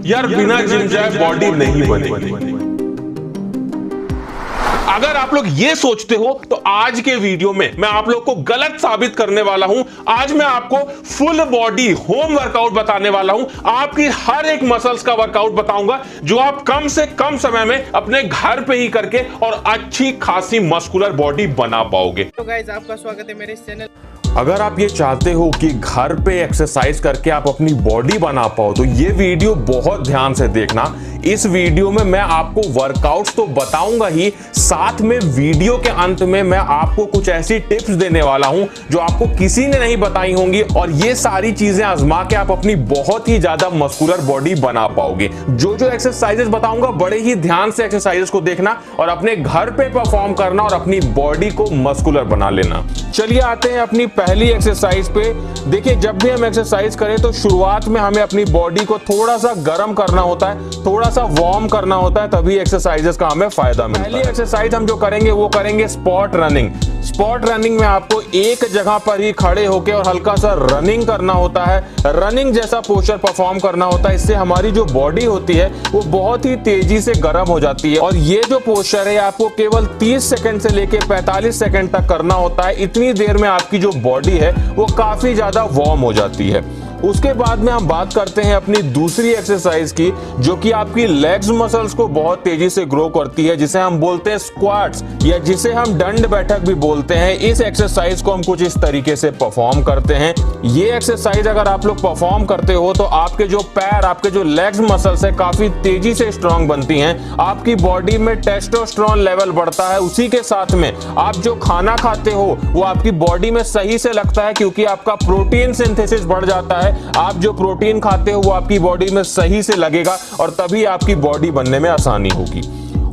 यार बिना जिम जाए बॉडी नहीं बनेगी। अगर आप लोग ये सोचते हो तो आज के वीडियो में मैं आप लोग को गलत साबित करने वाला हूं। आज मैं आपको फुल बॉडी होम वर्कआउट बताने वाला हूं। आपकी हर एक मसल्स का वर्कआउट बताऊंगा जो आप कम से कम समय में अपने घर पे ही करके और अच्छी खासी मस्कुलर बॉडी बना पाओगे। तो गाइस आपका स्वागत है मेरे इस चैनल। अगर आप ये चाहते हो कि घर पे एक्सरसाइज करके आप अपनी बॉडी बना पाओ तो ये वीडियो बहुत ध्यान से देखना। इस वीडियो में मैं आपको वर्कआउट्स तो बताऊंगा ही, साथ में वीडियो के अंत में मैं आपको कुछ ऐसी टिप्स देने वाला हूं जो आपको किसी ने नहीं बताई होंगी और ये सारी चीजें आजमा के आप अपनी बहुत ही ज्यादा मस्कुलर बॉडी बना पाओगे। जो जो एक्सरसाइजेस बताऊंगा बड़े ही ध्यान से एक्सरसाइजेस को देखना और अपने घर पे परफॉर्म करना और अपनी बॉडी को मस्कुलर बना लेना। चलिए आते हैं अपनी पहली एक्सरसाइज पे। देखिए, जब भी हम एक्सरसाइज करें तो शुरुआत में हमें अपनी बॉडी को थोड़ा सा गर्म करना होता है, थोड़ा सा वार्म करना होता है, तभी एक्सरसाइजेस का हमें फायदा मिलता है। पहली एक्सरसाइज हम जो करेंगे वो करेंगे स्पॉट रनिंग। स्पॉट रनिंग में आपको एक जगह पर ही खड़े होकर और हल्का सा रनिंग करना होता है, रनिंग जैसा पोस्चर परफॉर्म करना होता है। इससे हमारी जो बॉडी होती है वो बहुत ही तेजी से गर्म हो जाती है और ये जो पोस्चर है आपको केवल 30 सेकंड से लेकर 45 सेकंड तक करना होता है। इतनी देर में आपकी जो बॉडी है वो काफी ज्यादा वार्म हो जाती है। उसके बाद में हम बात करते हैं अपनी दूसरी एक्सरसाइज की जो कि आपकी लेग्स मसल्स को बहुत तेजी से ग्रो करती है, जिसे हम बोलते हैं स्क्वाट्स या जिसे हम दंड बैठक भी बोलते हैं। इस एक्सरसाइज को हम कुछ इस तरीके से परफॉर्म करते हैं। ये एक्सरसाइज अगर आप लोग परफॉर्म करते हो तो आपके जो पैर, आपके जो लेग्स मसल्स है काफी तेजी से स्ट्रांग बनती हैं। आपकी बॉडी में टेस्टोस्टेरोन लेवल बढ़ता है। उसी के साथ में आप जो खाना खाते हो वो आपकी बॉडी में सही से लगता है क्योंकि आपका प्रोटीन सिंथेसिस बढ़ जाता है। आप जो प्रोटीन खाते हो वो आपकी बॉडी में सही से लगेगा और तभी आपकी बॉडी बनने में आसानी होगी।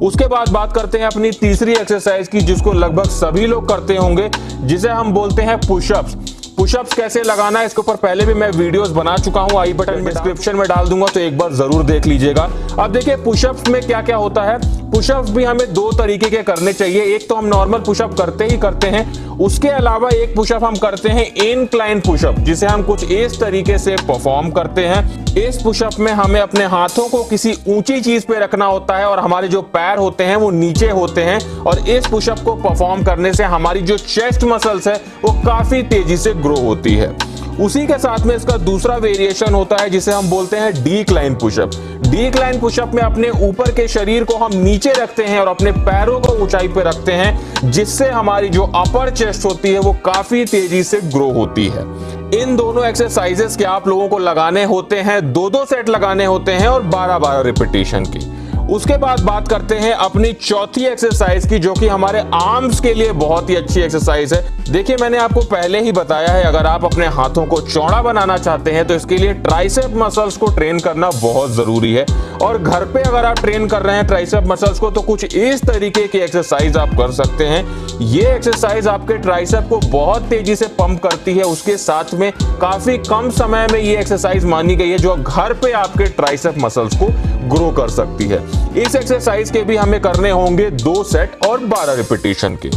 उसके बाद बात करते हैं अपनी तीसरी एक्सरसाइज की जिसको लगभग सभी लोग करते होंगे, जिसे हम बोलते हैं पुशअप्स। पुशअप्स कैसे लगाना है इसके ऊपर पहले भी मैं वीडियोस बना चुका हूं, आई बटन में डिस्क्रिप्शन में डाल दूंगा, तो एक बार जरूर देख लीजिएगा। अब देखिए पुशअप्स में क्या क्या होता है। पुशअप्स भी हमें दो तरीके के करने चाहिए। एक तो हम नॉर्मल पुशअप करते ही करते हैं, उसके अलावा एक पुशअप हम करते हैं इंक्लाइन पुशअप, जिसे हम कुछ इस तरीके से परफॉर्म करते हैं। इस पुशअप में हमें अपने हाथों को किसी ऊंची चीज पे रखना होता है और हमारे जो पैर होते हैं वो नीचे होते हैं और इस पुशअप को परफॉर्म करने से हमारी जो चेस्ट मसल्स है वो काफी तेजी से ग्रो होती है। उसी के साथ में इसका दूसरा वेरिएशन होता है जिसे हम बोलते हैं डिक्लाइन पुशअप। डिक्लाइन पुशअप में अपने ऊपर के शरीर को हम नीचे रखते हैं और अपने पैरों को ऊंचाई पे रखते हैं, जिससे हमारी जो अपर चेस्ट होती है वो काफी तेजी से ग्रो होती है। इन दोनों एक्सरसाइजेस के आप लोगों को लगाने होते हैं, 2-2 सेट लगाने होते हैं और 12-12 रिपीटेशन की। उसके बाद बात करते हैं अपनी चौथी एक्सरसाइज की जो कि हमारे आर्म्स के लिए बहुत ही अच्छी एक्सरसाइज है। देखिए, मैंने आपको पहले ही बताया है, अगर आप अपने हाथों को चौड़ा बनाना चाहते हैं तो इसके लिए ट्राइसेप मसल्स को ट्रेन करना बहुत जरूरी है। और घर पे अगर आप ट्रेन कर रहे हैं ट्राइसेप मसल्स को तो कुछ इस तरीके की एक्सरसाइज आप कर सकते हैं। ये एक्सरसाइज आपके ट्राइसेप को बहुत तेजी से पंप करती है। उसके साथ में काफी कम समय में ये एक्सरसाइज मानी गई है जो घर पे आपके ट्राइसेप मसल्स को ग्रो कर सकती है। इस एक्सरसाइज के भी हमें करने होंगे 2 सेट और 12 रिपीटेशन के।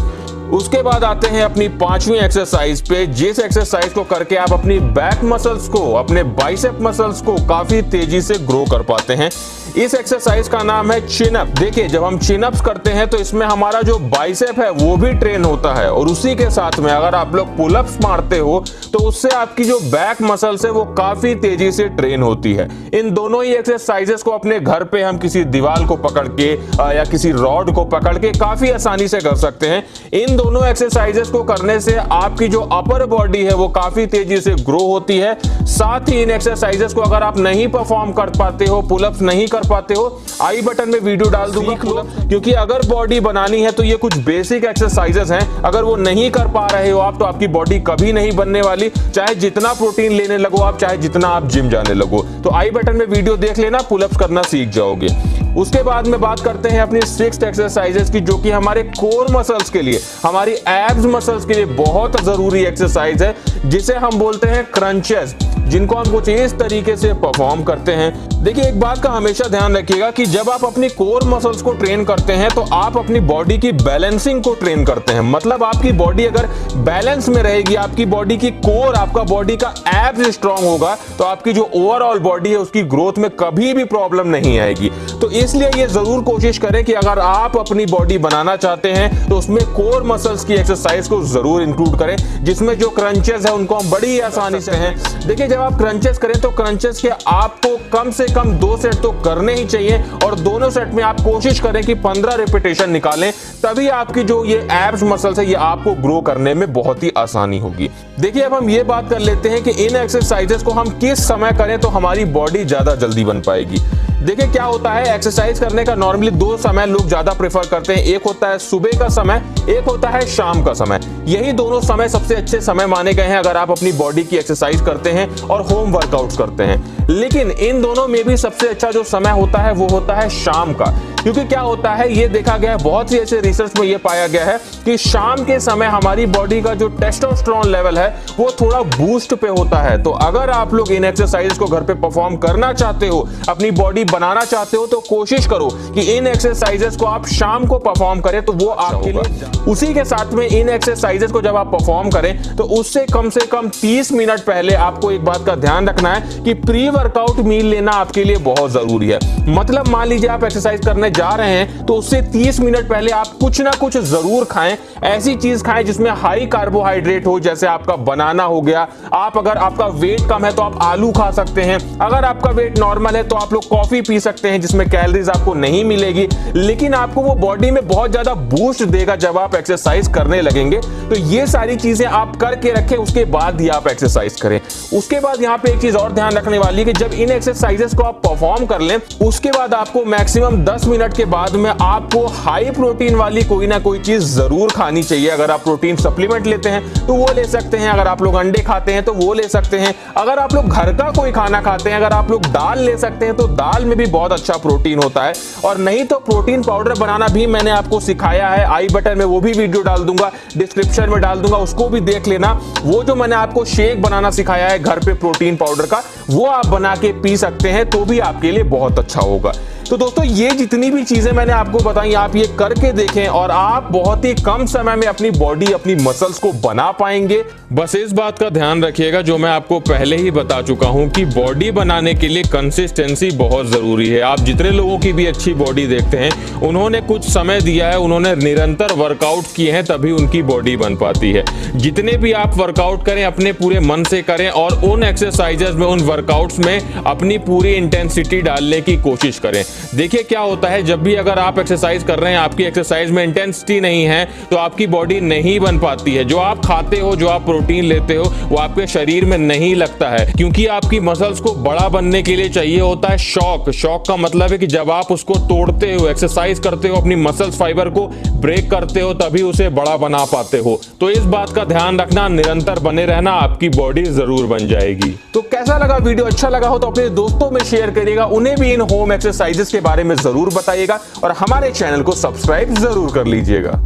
उसके बाद आते हैं अपनी पांचवी एक्सरसाइज पे, जिस एक्सरसाइज को करके आप अपनी बैक मसल्स को, अपने बाइसेप मसल्स को काफी तेजी से ग्रो कर पाते हैं। इस एक्सरसाइज का नाम है चिन अप। देखिए, जब हम चिन अप्स करते हैं तो इसमें हमारा जो बाइसेप है वो भी ट्रेन होता है और उसी के साथ में अगर आप लोग पुल अप्स मारते हो तो उससे आपकी जो बैक मसल्स है वो काफी तेजी से ट्रेन होती है। इन दोनों ही एक्सरसाइजेस को अपने घर पे हम किसी दीवार को पकड़ के या किसी रॉड को पकड़ के काफी आसानी से कर सकते हैं। इन दोनों एक्सरसाइजेस को करने से आपकी जो अपर बॉडी है वो काफी तेजी से ग्रो होती है। साथ ही इन एक्सरसाइजेस को अगर आप नहीं परफॉर्म कर पाते हो, पुलअप्स नहीं कर पाते हो, आई बटन में वीडियो डाल दूंगा, क्योंकि अगर बॉडी बनानी है तो ये कुछ बेसिक एक्सरसाइजेस हैं। अगर वो नहीं कर पा रहे हो आप तो आपकी बॉडी कभी नहीं बनने वाली, चाहे जितना प्रोटीन लेने लगो आप, चाहे जितना आप जिम जाने लगो। तो आई बटन में वीडियो देख लेना, पुलअप्स करना सीख जाओगे। उसके बाद में बात करते हैं अपनी 6 एक्सरसाइजेस की, जो कि हमारे कोर मसल्स के लिए, हमारी एब्स मसल्स के लिए बहुत जरूरी एक्सरसाइज है, जिसे हम बोलते हैं क्रंचेस, जिनको हम कुछ इस तरीके से परफॉर्म करते हैं। देखिए, एक बात का हमेशा ध्यान रखिएगा कि जब आप अपनी कोर मसल्स को ट्रेन करते हैं तो आप अपनी बॉडी की बैलेंसिंग को ट्रेन करते हैं। मतलब आपकी बॉडी अगर बैलेंस में रहेगी, आपकी बॉडी की कोर, आपका बॉडी का एब्स स्ट्रांग होगा, तो आपकी जो ओवरऑल बॉडी है उसकी ग्रोथ में कभी भी प्रॉब्लम नहीं आएगी। तो इसलिए ये जरूर कोशिश करें कि अगर आप अपनी बॉडी बनाना चाहते हैं तो उसमें कोर मसल्स की एक्सरसाइज को जरूर इंक्लूड करें, जिसमें जो क्रंचेस है उनको हम बड़ी आसानी से हैं। देखिए, जब आप क्रंचेस करें तो क्रंचेस के आपको कम से कम 2 सेट तो करने ही चाहिए, और दोनों सेट में आप कोशिश करें कि 15 रिपीटेशन निकालें, तभी आपकी जो ये एब्स मसल्स है ये आपको ग्रो करने में बहुत ही आसानी होगी। देखिए, अब हम ये बात कर लेते हैं कि इन एक्सरसाइजेस को हम किस समय करें तो हमारी बॉडी ज्यादा जल्दी बन पाएगी। देखिए, क्या होता है, एक्सरसाइज करने का नॉर्मली 2 समय लोग ज्यादा प्रेफर करते हैं। एक होता है सुबह का समय, एक होता है शाम का समय। यही दोनों समय सबसे अच्छे समय माने गए हैं अगर आप अपनी बॉडी की एक्सरसाइज करते हैं और होम वर्कआउट्स करते हैं। लेकिन इन दोनों में भी सबसे अच्छा जो समय होता है वो होता है शाम का, क्योंकि क्या होता है, ये देखा गया है, बहुत सी ऐसे रिसर्च में ये पाया गया है कि शाम के समय हमारी बॉडी का जो टेस्टोस्टेरोन लेवल है वो थोड़ा बूस्ट पे होता है। तो अगर आप लोग इन एक्सरसाइज को घर पे परफॉर्म करना चाहते हो, अपनी बॉडी बनाना चाहते हो, तो कोशिश करो कि इन एक्सरसाइजेस को आप शाम को परफॉर्म करें, तो वो आपके लिए। उसी के साथ में इन एक्सरसाइजेस को जब आप परफॉर्म करें तो उससे कम से कम 30 मिनट पहले आपको एक बात का ध्यान रखना है कि प्री वर्कआउट मील लेना आपके लिए बहुत जरूरी है। मतलब मान लीजिए आप एक्सरसाइज करने जा रहे हैं तो उससे 30 मिनट पहले आप कुछ ना कुछ जरूर खाएं। ऐसी चीज खाएं जिसमें हाई कार्बोहाइड्रेट हो, जैसे आपका बनाना हो गया। आप अगर आपका वेट कम है तो आप आलू खा सकते हैं। अगर आपका वेट नॉर्मल है तो आप लोग कॉफी पी सकते हैं, जिसमें कैलोरीज आपको नहीं मिलेगी, लेकिन आपको वो बॉडी में बहुत ज्यादा बूस्ट देगा जब आप एक्सरसाइज करने लगेंगे। तो ये सारी चीजें आप करके रखें, उसके बाद ही आप एक्सरसाइज करें। उसके बाद यहाँ पे एक चीज और ध्यान रखने वाली है कि जब इन एक्सरसाइजेस को आप परफॉर्म कर लें, उसके बाद आपको मैक्सिमम 10 मिनट के बाद में आपको हाई प्रोटीन वाली कोई ना कोई चीज जरूर खानी चाहिए। अगर आप प्रोटीन सप्लीमेंट लेते हैं तो वो ले सकते हैं, अगर आप लोग अंडे खाते हैं तो वो ले सकते हैं, अगर आप लोग घर का कोई खाना खाते हैं, अगर आप लोग दाल ले सकते हैं तो दाल में भी बहुत अच्छा प्रोटीन होता है। और नहीं तो प्रोटीन पाउडर बनाना भी मैंने आपको सिखाया है, आई बटन में वो भी वीडियो डाल दूंगा, डिस्क्रिप्शन में डाल दूंगा, उसको भी देख लेना। वो जो मैंने आपको शेक बनाना सिखाया है घर पे प्रोटीन पाउडर का, वो आप बना के पी सकते हैं, तो भी आपके लिए बहुत अच्छा होगा। तो दोस्तों, ये जितनी भी चीजें मैंने आपको बताई, आप ये करके देखें और आप बहुत ही कम समय में अपनी बॉडी, अपनी मसल्स को बना पाएंगे। बस इस बात का ध्यान रखिएगा, जो मैं आपको पहले ही बता चुका हूं कि बॉडी बनाने के लिए कंसिस्टेंसी बहुत जरूरी है। आप जितने लोगों की भी अच्छी बॉडी देखते हैं, उन्होंने कुछ समय दिया है, उन्होंने निरंतर वर्कआउट किए हैं, तभी उनकी बॉडी बन पाती है। जितने भी आप वर्कआउट करें, अपने पूरे मन से करें और उन एक्सरसाइजेस में, उन वर्कआउट्स में अपनी पूरी इंटेंसिटी डालने की कोशिश करें। देखिए, क्या होता है, जब भी अगर आप एक्सरसाइज कर रहे हैं, आपकी एक्सरसाइज में इंटेंसिटी नहीं है, तो आपकी बॉडी नहीं बन पाती है। जो आप खाते हो, जो आप प्रोटीन लेते हो, वो आपके शरीर में नहीं लगता है, क्योंकि आपकी मसल्स को बड़ा बनने के लिए चाहिए होता है शॉक। शॉक का मतलब है कि जब आप उसको तोड़ते हो, एक्सरसाइज करते हो, अपनी मसल्स फाइबर को ब्रेक करते हो, तभी उसे बड़ा बना पाते हो। तो इस बात का ध्यान रखना, निरंतर बने रहना, आपकी बॉडी जरूर बन जाएगी। तो कैसा लगा वीडियो? अच्छा लगा हो तो अपने दोस्तों में शेयर करिएगा, उन्हें भी इन होम एक्सरसाइजेस के बारे में जरूर बताइएगा और हमारे चैनल को सब्सक्राइब जरूर कर लीजिएगा।